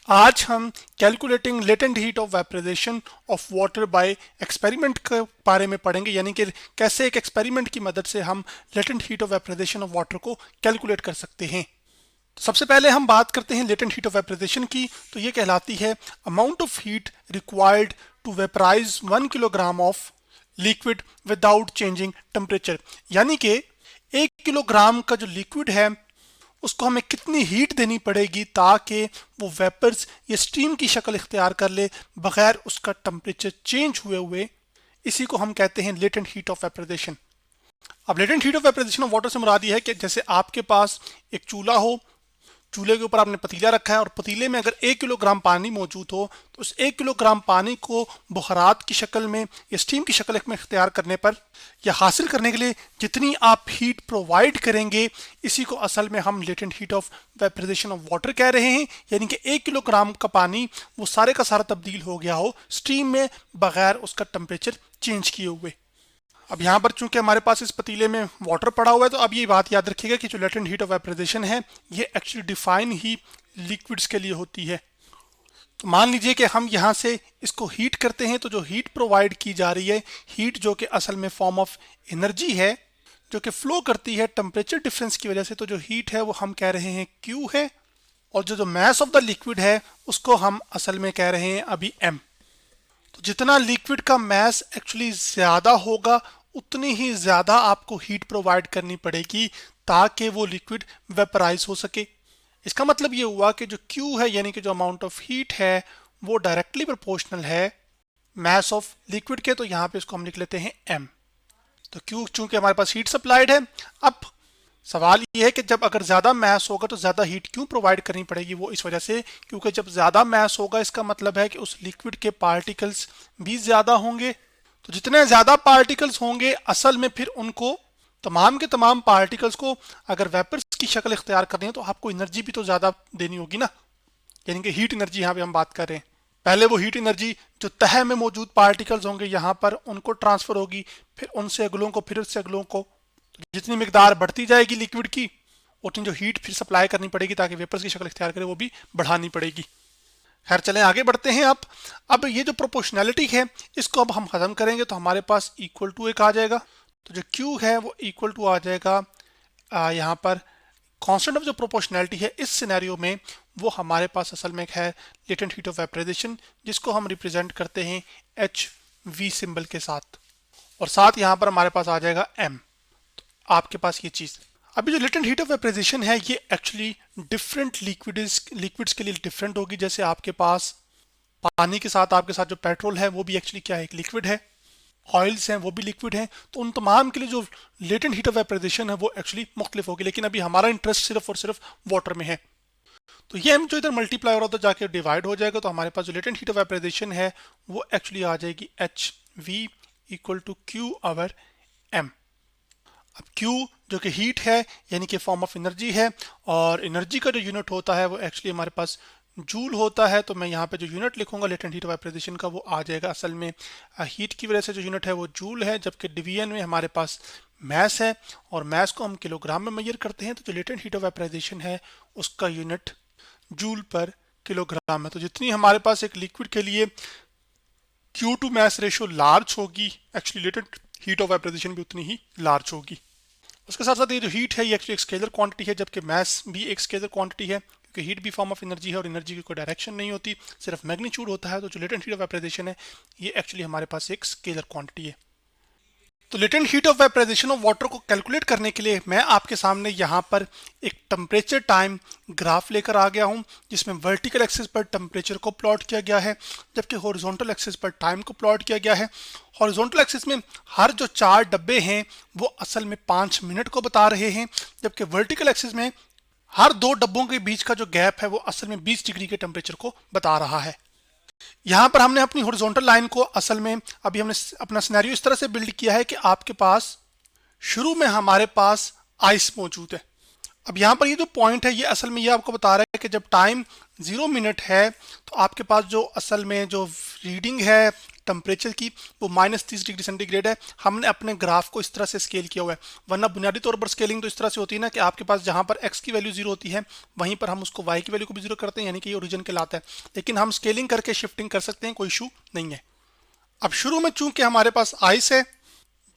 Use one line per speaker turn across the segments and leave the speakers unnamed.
आज हम calculating latent heat of vaporisation of water by experiment के बारे में पढ़ेंगे, यानी कि कैसे एक एक्सपेरिमेंट की मदद से हम latent heat of vaporisation of water को कैलकुलेट कर सकते हैं। तो सबसे पहले हम बात करते हैं लेटेंट हीट ऑफ वेपराइजेशन की। तो ये कहलाती है amount of heat required to vaporise 1 kilogram of liquid without changing temperature, यानी कि 1 किलोग्राम का जो लिक्विड है उसको हमें कितनी हीट देनी पड़ेगी ताकि वो वेपर्स या स्टीम की शक्ल इख्तियार कर ले बगैर उसका टेम्परेचर चेंज हुए। इसी को हम कहते हैं लेटेंट हीट ऑफ वेपराइजेशन। अब latent heat of vaporisation of water से मुराद ये है कि जैसे आपके पास एक चूल्हा हो, चूल्हे के ऊपर आपने पतीला रखा है और पतीले में अगर 1 किलोग्राम पानी मौजूद हो तो उस 1 किलोग्राम पानी को बुखारात की शक्ल में या स्टीम की शक्ल में इख्तियार करने पर या हासिल करने के लिए जितनी आप हीट प्रोवाइड करेंगे, इसी को असल में हम latent heat of vaporisation of water कह रहे हैं। यानी कि 1 किलोग्राम का पानी वो सारे का सारा तब्दील हो गया हो स्टीम में बगैर उसका टेम्परेचर चेंज किए हुए। अब यहाँ पर चूंकि हमारे पास इस पतीले में वाटर पड़ा हुआ है, तो अब ये बात याद रखिएगा कि जो लेटेंट हीट ऑफ वेपराइजेशन है ये एक्चुअली डिफाइन ही लिक्विड्स के लिए होती है। तो मान लीजिए कि हम यहाँ से इसको हीट करते हैं, तो जो हीट प्रोवाइड की जा रही है, हीट जो कि असल में फॉर्म ऑफ एनर्जी है जो कि फ्लो करती है टेम्परेचर डिफरेंस की वजह से, तो जो हीट है वो हम कह रहे हैं Q है, और जो मैस ऑफ द लिक्विड है उसको हम असल में कह रहे हैं अभी M। तो जितना लिक्विड का मैस एक्चुअली ज्यादा होगा उतनी ही ज्यादा आपको हीट प्रोवाइड करनी पड़ेगी ताकि वो लिक्विड वेपराइज हो सके। इसका मतलब ये हुआ कि जो Q है यानी कि जो अमाउंट ऑफ हीट है वो डायरेक्टली प्रोपोर्शनल है मैस ऑफ लिक्विड के, तो यहाँ पे इसको हम लिख लेते हैं M। तो Q चूंकि हमारे पास हीट सप्लाइड है, अब सवाल ये है कि जब अगर ज्यादा मैस होगा तो ज्यादा हीट क्यों प्रोवाइड करनी पड़ेगी। वो इस वजह से क्योंकि जब ज्यादा मैस होगा इसका मतलब है कि उस लिक्विड के पार्टिकल्स भी ज्यादा होंगे। तो जितने ज्यादा पार्टिकल्स होंगे असल में फिर उनको तमाम के तमाम पार्टिकल्स को अगर वेपर्स की शक्ल इख्तियार करनी है तो आपको एनर्जी भी तो ज्यादा देनी होगी ना, यानी कि हीट एनर्जी यहाँ पे हम बात कर रहे हैं। पहले वो हीट एनर्जी जो तह में मौजूद पार्टिकल्स होंगे यहाँ पर उनको ट्रांसफर होगी, फिर उनसे अगलों को, फिर उससे अगलों को। तो जितनी मिकदार बढ़ती जाएगी लिक्विड की उतनी जो हीट फिर सप्लाई करनी पड़ेगी ताकि वेपर्स की शक्ल इख्तियार करे वो भी बढ़ानी पड़ेगी। खैर चलें आगे बढ़ते हैं। अब ये जो प्रोपोर्शनैलिटी है इसको अब हम खत्म करेंगे तो हमारे पास इक्वल टू एक आ जाएगा। तो जो Q है वो इक्वल टू आ जाएगा यहाँ पर कांस्टेंट ऑफ जो प्रोपोर्शनैलिटी है इस सिनेरियो में वो हमारे पास असल में है लेटेंट हीट ऑफ वेपराइजेशन, जिसको हम रिप्रेजेंट करते हैं HV सिंबल के साथ, और साथ यहाँ पर हमारे पास आ जाएगा M। आपके पास ये चीज। अभी जो लेटेंट हीट ऑफ वेपराइजेशन है ये एक्चुअली डिफरेंट लिक्विड्स के लिए डिफरेंट होगी। जैसे आपके पास पानी के साथ आपके साथ जो पेट्रोल है वो भी एक्चुअली क्या है, एक लिक्विड है, ऑयल्स हैं वो भी लिक्विड हैं। तो उन तमाम के लिए जो लेटेंट हीट ऑफ वेपराइजेशन है वो एक्चुअली मुख्तलिफ होगी, लेकिन अभी हमारा इंटरेस्ट सिर्फ और सिर्फ वाटर में है। तो ये हम जो इधर मल्टीप्लाई हो रहा था जाके डिवाइड हो जाएगा, तो हमारे पास जो लेटेंट हीट ऑफ वेपराइजेशन है वो एक्चुअली आ जाएगी HV equal to Q over M। अब Q जो कि हीट है यानी कि फॉर्म ऑफ एनर्जी है, और एनर्जी का जो यूनिट होता है वो एक्चुअली हमारे पास जूल होता है। तो मैं यहाँ पे जो यूनिट लिखूंगा लेटेंट हीट वेपराइजेशन का वो आ जाएगा, असल में हीट की वजह से जो यूनिट है वो जूल है, जबकि डिवीजन में हमारे पास मैस है और मैस को हम किलोग्राम में मेजर करते हैं। तो जो लेटेंट हीट ऑफ वेपराइजेशन है उसका यूनिट जूल पर किलोग्राम है। तो जितनी हमारे पास एक लिक्विड के लिए Q to mass ratio large होगी, actually latent heat of vaporization भी उतनी ही लार्ज होगी। उसके साथ साथ ये जो हीट है ये एक्चुअली एक स्केलर क्वांटिटी है, जबकि मैस भी एक स्केलर क्वांटिटी है, क्योंकि हीट भी फॉर्म ऑफ एनर्जी है और एनर्जी की कोई डायरेक्शन नहीं होती, सिर्फ मैग्नीट्यूड होता है। तो जो लेटेंट हीट ऑफ वेपराइजेशन है ये एक्चुअली हमारे पास एक स्केलर क्वांटिटी है। तो latent heat of vaporisation of water को कैलकुलेट करने के लिए मैं आपके सामने यहाँ पर एक टेम्परेचर टाइम ग्राफ लेकर आ गया हूँ, जिसमें वर्टिकल एक्सिस पर टेम्परेचर को प्लॉट किया गया है जबकि हॉरिजॉन्टल एक्सिस पर टाइम को प्लॉट किया गया है। हॉरिजॉन्टल एक्सिस में हर जो 4 डब्बे हैं वो असल में 5 मिनट को बता रहे हैं, जबकि वर्टिकल एक्सिस में हर 2 डब्बों के बीच का जो गैप है वो असल में 20 डिग्री के टेम्परेचर को बता रहा है। यहाँ पर हमने अपनी हॉरिजॉन्टल लाइन को असल में अभी हमने अपना सिनेरियो इस तरह से बिल्ड किया है कि आपके पास शुरू में हमारे पास आइस मौजूद है। अब यहाँ पर ये जो पॉइंट है ये असल में ये आपको बता रहा है कि जब टाइम 0 मिनट है तो आपके पास जो असल में जो रीडिंग है टेम्परेचर की वो -30 डिग्री सेंटीग्रेड है। हमने अपने ग्राफ को इस तरह से स्केल किया हुआ है, वरना बुनियादी तौर पर स्केलिंग तो इस तरह से होती है ना कि आपके पास जहां पर x की वैल्यू 0 होती है वहीं पर हम उसको y की वैल्यू को भी 0 करते हैं, यानी कि ये ओरिजिन कहलाता है। लेकिन हम स्केलिंग करके शिफ्टिंग कर सकते हैं, कोई इशू नहीं है। अब शुरू में चूंकि हमारे पास आइस है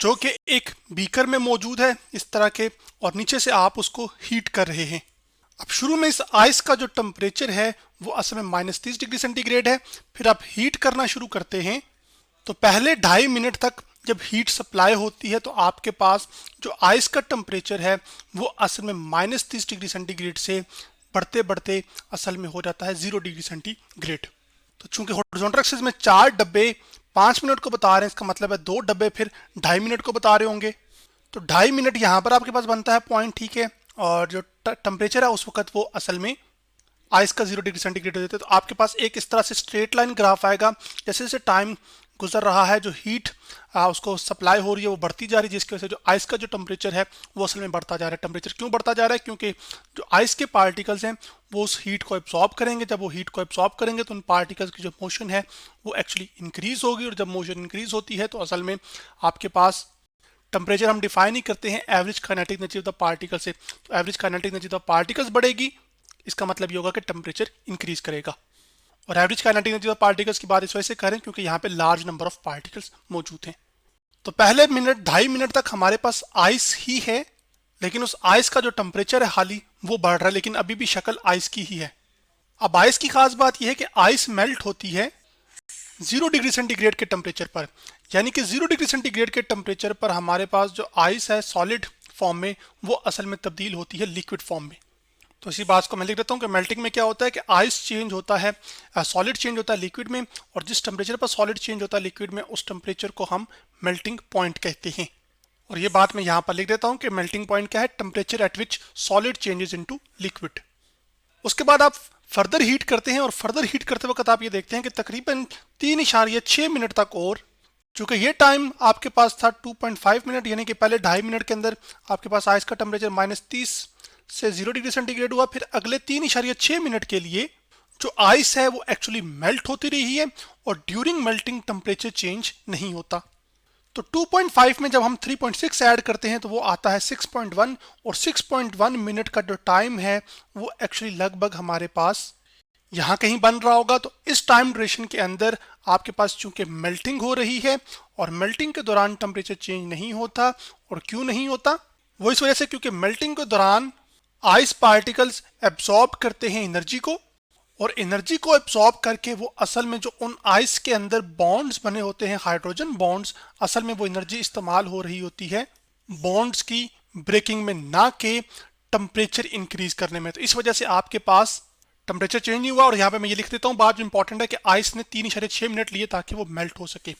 जो कि एक बीकर में मौजूद है इस तरह के, और नीचे से आप उसको हीट कर रहे हैं। अब शुरू में इस आइस का जो टेम्परेचर है वो असल में -30 डिग्री सेंटीग्रेड है। फिर आप हीट करना शुरू करते हैं तो पहले 2.5 मिनट तक जब हीट सप्लाई होती है तो आपके पास जो आइस का टेम्परेचर है वो असल में -30 डिग्री सेंटीग्रेड से बढ़ते बढ़ते असल में हो जाता है 0 डिग्री सेंटीग्रेड। तो चूंकि हॉरिजॉन्टल एक्सिस में 4 डब्बे 5 मिनट को बता रहे हैं, इसका मतलब है 2 डब्बे फिर 2.5 मिनट को बता रहे होंगे। तो 2.5 मिनट यहाँ पर आपके पास बनता है पॉइंट, ठीक है। और जो टेम्परेचर है उस वक्त वो असल में आइस का 0 डिग्री सेंटीग्रेड हो जाता है। तो आपके पास एक इस तरह से स्ट्रेट लाइन ग्राफ आएगा, जैसे जैसे टाइम गुजर रहा है जो हीट उसको सप्लाई हो रही है वो बढ़ती जा रही है, जिसकी वजह से जो आइस का जो टेम्परेचर है वो असल में बढ़ता जा रहा है। टेम्परेचर क्यों बढ़ता जा रहा है? क्योंकि जो आइस के पार्टिकल्स हैं वो उस हीट को एब्जॉर्ब करेंगे। जब वो हीट को एब्जॉर्ब करेंगे तो उन पार्टिकल्स की जो मोशन है वो एक्चुअली इंक्रीज होगी, और जब मोशन इंक्रीज होती है तो असल में आपके पास टेम्परेचर हम डिफाइन ही करते हैं average kinetic energy of the particle से। तो average kinetic energy of the particles बढ़ेगी, इसका मतलब ये होगा कि टेम्परेचर इंक्रीज करेगा। और average kinetic energy of particles की बात इस वजह से करें क्योंकि यहाँ पे लार्ज नंबर ऑफ पार्टिकल्स मौजूद हैं। तो पहले 2.5 मिनट तक हमारे पास आइस ही है, लेकिन उस आइस का जो टेम्परेचर है हाल ही वो बढ़ रहा है, लेकिन अभी भी शक्ल आइस की ही है। अब आइस की खास बात यह है कि आइस मेल्ट होती है 0 डिग्री सेंटीग्रेड के टेम्परेचर पर, यानी कि 0 डिग्री सेंटीग्रेड के टेम्परेचर पर हमारे पास जो आइस है सॉलिड फॉर्म में वो असल में तब्दील होती है लिक्विड फॉर्म में। तो इसी बात को मैं लिख देता हूँ कि मेल्टिंग में क्या होता है कि आइस चेंज होता है, सॉलिड चेंज होता है लिक्विड में, और जिस टेम्परेचर पर सॉलिड चेंज होता है लिक्विड में उस टेम्परेचर को हम मेल्टिंग पॉइंट कहते हैं। और ये बात मैं यहाँ पर लिख देता हूँ कि मेल्टिंग पॉइंट क्या है? Temperature at which solid changes into liquid. उसके बाद आप फर्दर हीट करते हैं, और फर्दर हीट करते वक्त आप ये देखते हैं कि तकरीबन 3.6 मिनट तक, और चूंकि ये टाइम आपके पास था 2.5 मिनट, यानी कि पहले 2.5 मिनट के अंदर आपके पास आइस का टेम्परेचर -30 से 0 डिग्री सेंटीग्रेड हुआ। फिर अगले 3.6 मिनट के लिए जो आइस है वो एक्चुअली मेल्ट होती रही है, और ड्यूरिंग मेल्टिंग टेम्परेचर चेंज नहीं होता। तो 2.5 में जब हम 3.6 ऐड करते हैं तो वो आता है 6.1, और 6.1 मिनट का जो टाइम है वो एक्चुअली लगभग हमारे पास यहाँ कहीं बन रहा होगा। तो इस टाइम ड्यूरेशन के अंदर आपके पास चूंकि मेल्टिंग हो रही है, और मेल्टिंग के दौरान टेम्परेचर चेंज नहीं होता। और क्यों नहीं होता? वो इस वजह से क्योंकि मेल्टिंग के दौरान आइस पार्टिकल्स एब्जॉर्ब करते हैं एनर्जी को, और एनर्जी को एब्जॉर्ब करके वो असल में जो उन आइस के अंदर बॉन्ड्स बने होते हैं हाइड्रोजन बॉन्ड्स, असल में वो एनर्जी इस्तेमाल हो रही होती है बॉन्ड्स की ब्रेकिंग में, ना कि टेम्परेचर इंक्रीज करने में। तो इस वजह से आपके पास टेम्परेचर चेंज नहीं हुआ। और यहाँ पे मैं ये लिख देता हूँ, बात जो इंपॉर्टेंट है कि आइस ने 3.6 मिनट लिए ताकि वो मेल्ट हो सके।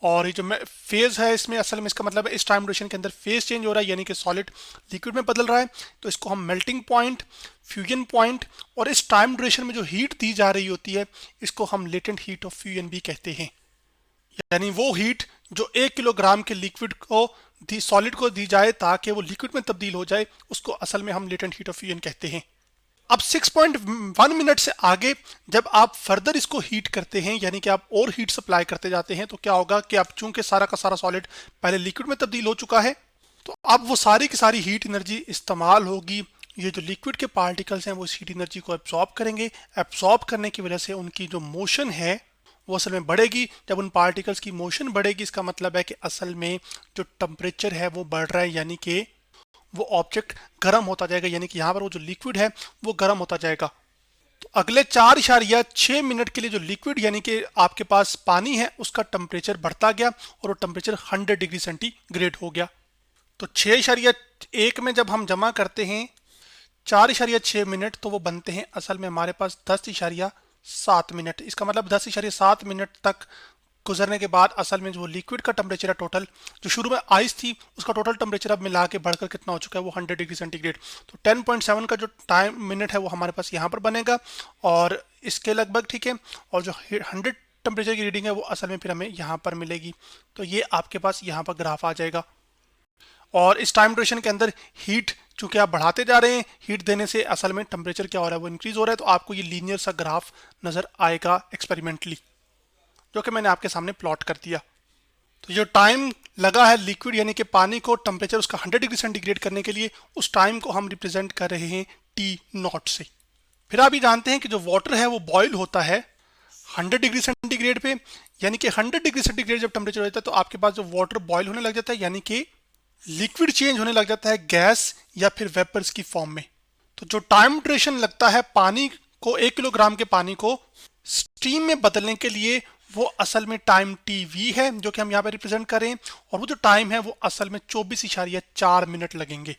और ये जो फेज है इसमें असल में इसका मतलब है इस टाइम ड्यूरेशन के अंदर फेज चेंज हो रहा है, यानी कि सॉलिड लिक्विड में बदल रहा है। तो इसको हम मेल्टिंग पॉइंट, फ्यूजन पॉइंट, और इस टाइम ड्यूरेशन में जो हीट दी जा रही होती है इसको हम लेटेंट हीट ऑफ फ्यूजन भी कहते हैं। यानी वो हीट जो 1 किलोग्राम के लिक्विड को सॉलिड को दी जाए ताकि वो लिक्विड में तब्दील हो जाए, उसको असल में हम लेटेंट हीट ऑफ फ्यूजन कहते हैं। अब 6.1 मिनट से आगे जब आप फर्दर इसको हीट करते हैं, यानी कि आप और हीट सप्लाई करते जाते हैं, तो क्या होगा कि आप चूंकि सारा का सारा सॉलिड पहले लिक्विड में तब्दील हो चुका है, तो अब वो सारी की सारी हीट एनर्जी इस्तेमाल होगी। ये जो लिक्विड के पार्टिकल्स हैं वो इस हीट एनर्जी को एब्जॉर्ब करेंगे। एब्जॉर्ब करने की वजह से उनकी जो मोशन है वो असल में बढ़ेगी। जब उन पार्टिकल्स की मोशन बढ़ेगी इसका मतलब है कि असल में जो टेम्परेचर है वो बढ़ रहा है, यानी कि वो ऑब्जेक्ट गर्म होता जाएगा, यानी कि यहाँ पर वो जो लिक्विड है वो गर्म होता जाएगा। तो अगले 4.6 मिनट के लिए जो लिक्विड यानी कि आपके पास पानी है उसका टेम्परेचर बढ़ता गया, और वो टेम्परेचर 100 डिग्री सेंटीग्रेड हो गया। तो 6.1 में जब हम जमा करते हैं 4.6 मिनट, तो वो बनते हैं असल में हमारे पास 10.7 मिनट। इसका मतलब 10.7 मिनट तक गुजरने के बाद असल में जो लिक्विड का टेम्परेचर है टोटल, जो शुरू में आइस थी उसका टोटल टेम्परेचर अब मिला के बढ़कर कितना हो चुका है वो 100 डिग्री सेंटीग्रेड। तो 10.7 का जो टाइम मिनट है वो हमारे पास यहाँ पर बनेगा, और इसके लगभग, ठीक है। और जो 100 टेम्परेचर की रीडिंग है वो असल में फिर हमें यहाँ पर मिलेगी। तो ये आपके पास यहाँ पर ग्राफ आ जाएगा। और इस टाइम ड्यूरेशन के अंदर हीट चूंकि आप बढ़ाते जा रहे हैं, हीट देने से असल में टेम्परेचर क्या हो रहा है वो इंक्रीज हो रहा है। तो आपको ये लीनियर सा ग्राफ नजर आएगा एक्सपेरिमेंटली। जो कि मैंने आपके सामने प्लॉट कर दिया। तो जो टाइम लगा है लिक्विड यानी कि पानी को टेम्परेचर उसका 100 डिग्री सेंटीग्रेड करने के लिए, उस टाइम को हम रिप्रेजेंट कर रहे हैं टी नॉट से। फिर आप ये जानते हैं कि जो वाटर है वो बॉयल होता है 100 डिग्री सेंटीग्रेड पे, यानी कि 100 डिग्री सेंटीग्रेड जब टेम्परेचर होता है तो आपके पास जो वाटर बॉयल होने लग जाता है, यानी कि लिक्विड चेंज होने लग जाता है गैस या फिर वेपर्स की फॉर्म में। तो जो टाइम ड्यूरेशन लगता है पानी को, 1 किलोग्राम के पानी को स्टीम में बदलने के लिए, वो असल में टाइम टी है जो कि हम यहाँ पे रिप्रेजेंट कर रहे हैं, और वो जो टाइम है वो असल में 24.4 मिनट लगेंगे।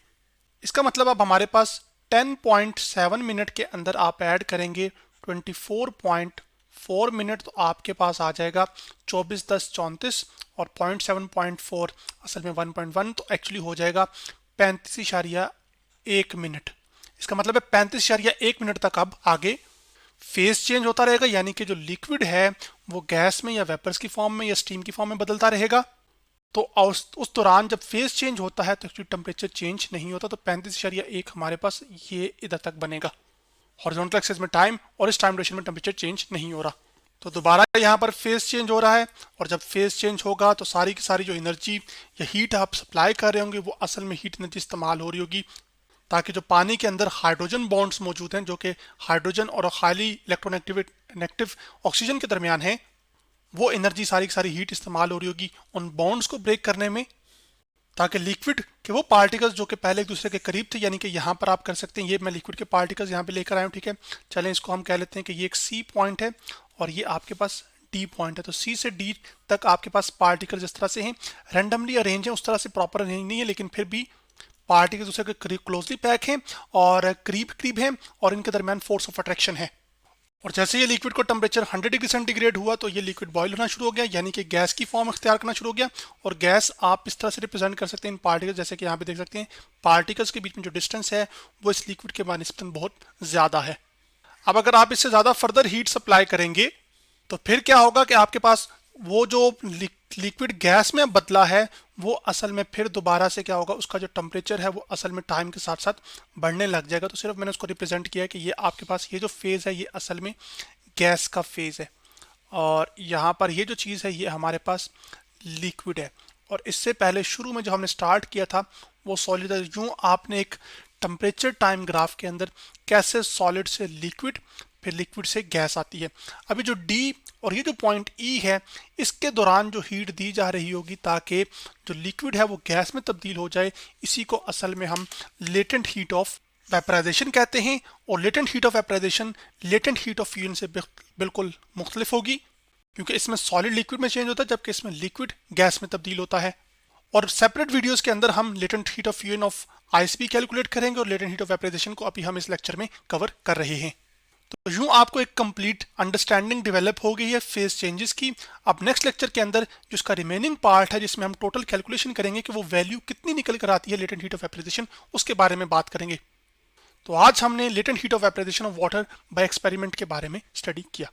इसका मतलब अब हमारे पास 10.7 मिनट के अंदर आप ऐड करेंगे 24.4 मिनट, तो आपके पास आ जाएगा 24 10 34, और 0.7.4 असल में 1.1, तो एक्चुअली हो जाएगा 35.1 मिनट। इसका मतलब है 35.1 मिनट तक अब आगे फेज चेंज होता रहेगा, यानी कि जो लिक्विड है वो गैस में या वेपर्स की फॉर्म में या स्टीम की फॉर्म में बदलता रहेगा। तो उस दौरान जब फेज चेंज होता है तो एक्चुअली टेम्परेचर चेंज नहीं होता, तो 35.1 हमारे पास ये इधर तक बनेगा हॉरिजॉन्टल एक्सिस में टाइम, और इस टाइम ड्यूरेशन में टेम्परेचर चेंज नहीं हो रहा। तो दोबारा यहाँ पर फेज चेंज हो रहा है, और जब फेज चेंज होगा तो सारी की सारी जो एनर्जी या हीट आप सप्लाई कर रहे होंगे वो असल में हीट एनर्जी इस्तेमाल हो रही होगी, ताकि जो पानी के अंदर हाइड्रोजन बॉन्ड्स मौजूद हैं जो कि हाइड्रोजन और हाईली इलेक्ट्रोनेगेटिव ऑक्सीजन के दरमियान है, वो एनर्जी सारी की सारी हीट इस्तेमाल हो रही होगी उन बॉन्ड्स को ब्रेक करने में, ताकि लिक्विड के वो पार्टिकल्स जो कि पहले एक दूसरे के करीब थे, यानी कि यहाँ पर आप कर सकते हैं, ये मैं लिक्विड के पार्टिकल्स यहाँ पे लेकर आया हूँ, ठीक है। चलें इसको हम कह लेते हैं कि ये एक सी पॉइंट है और ये आपके पास डी पॉइंट है। तो सी से डी तक आपके पास पार्टिकल्स इस तरह से हैं, रैंडमली अरेंज है, उस तरह से प्रॉपर अरेंज नहीं है, लेकिन फिर भी पार्टिकल्स दूसरे के करीब क्लोजली पैक हैं और करीब करीब हैं, और इनके दरमियान फोर्स ऑफ अट्रैक्शन है। और जैसे ये लिक्विड को टेम्परेचर 100 डिग्री सेंटीग्रेड हुआ तो ये लिक्विड बॉयल होना शुरू हो गया, यानी कि गैस की फॉर्म अख्तियार करना शुरू हो गया। और गैस आप इस तरह से रिप्रेजेंट कर सकते हैं इन पार्टिकल्स, जैसे कि यहाँ पे देख सकते हैं पार्टिकल्स के बीच में जो डिस्टेंस है वो इस लिक्विड के निस्बतन बहुत ज़्यादा है। अब अगर आप इससे ज़्यादा फर्दर हीट सप्लाई करेंगे तो फिर क्या होगा कि आपके पास वो जो लिक्विड गैस में बदला है वो असल में फिर दोबारा से क्या होगा, उसका जो टेम्परेचर है वो असल में टाइम के साथ साथ बढ़ने लग जाएगा। तो सिर्फ मैंने उसको रिप्रेजेंट किया है कि ये आपके पास ये जो फेज़ है ये असल में गैस का फेज़ है, और यहाँ पर ये जो चीज़ है ये हमारे पास लिक्विड है। और इससे पहले शुरू में जो हमने स्टार्ट किया था वो सॉलिड, यूँ आपने एक टेम्परेचर टाइम ग्राफ के अंदर कैसे सॉलिड से लिक्विड फिर लिक्विड से गैस आती है। अभी जो डी और ये जो पॉइंट ई है इसके दौरान जो हीट दी जा रही होगी ताकि जो लिक्विड है वो गैस में तब्दील हो जाए, इसी को असल में हम लेटेंट हीट ऑफ वेपराइजेशन कहते हैं। और latent heat of vaporisation latent heat of fusion से बिल्कुल मुख्तलिफ होगी, क्योंकि इसमें सॉलिड लिक्विड में चेंज होता है जबकि इसमें लिक्विड गैस में तब्दील होता है। और सेपरेट वीडियोस के अंदर हम latent heat of fusion of ISP calculate करेंगे, और लेटेंट हीट ऑफ वेपराइजेशन को अभी हम इस लेक्चर में कवर कर रहे हैं। तो यूं आपको एक कंप्लीट अंडरस्टैंडिंग डेवलप हो गई है फेज चेंजेस की। अब नेक्स्ट लेक्चर के अंदर जो इसका रिमेनिंग पार्ट है जिसमें हम टोटल कैलकुलेशन करेंगे कि वो वैल्यू कितनी निकल कर आती है लेटेंट हीट ऑफ वेपराइजेशन, उसके बारे में बात करेंगे। तो आज हमने latent heat of vaporisation of water by experiment के बारे में स्टडी किया।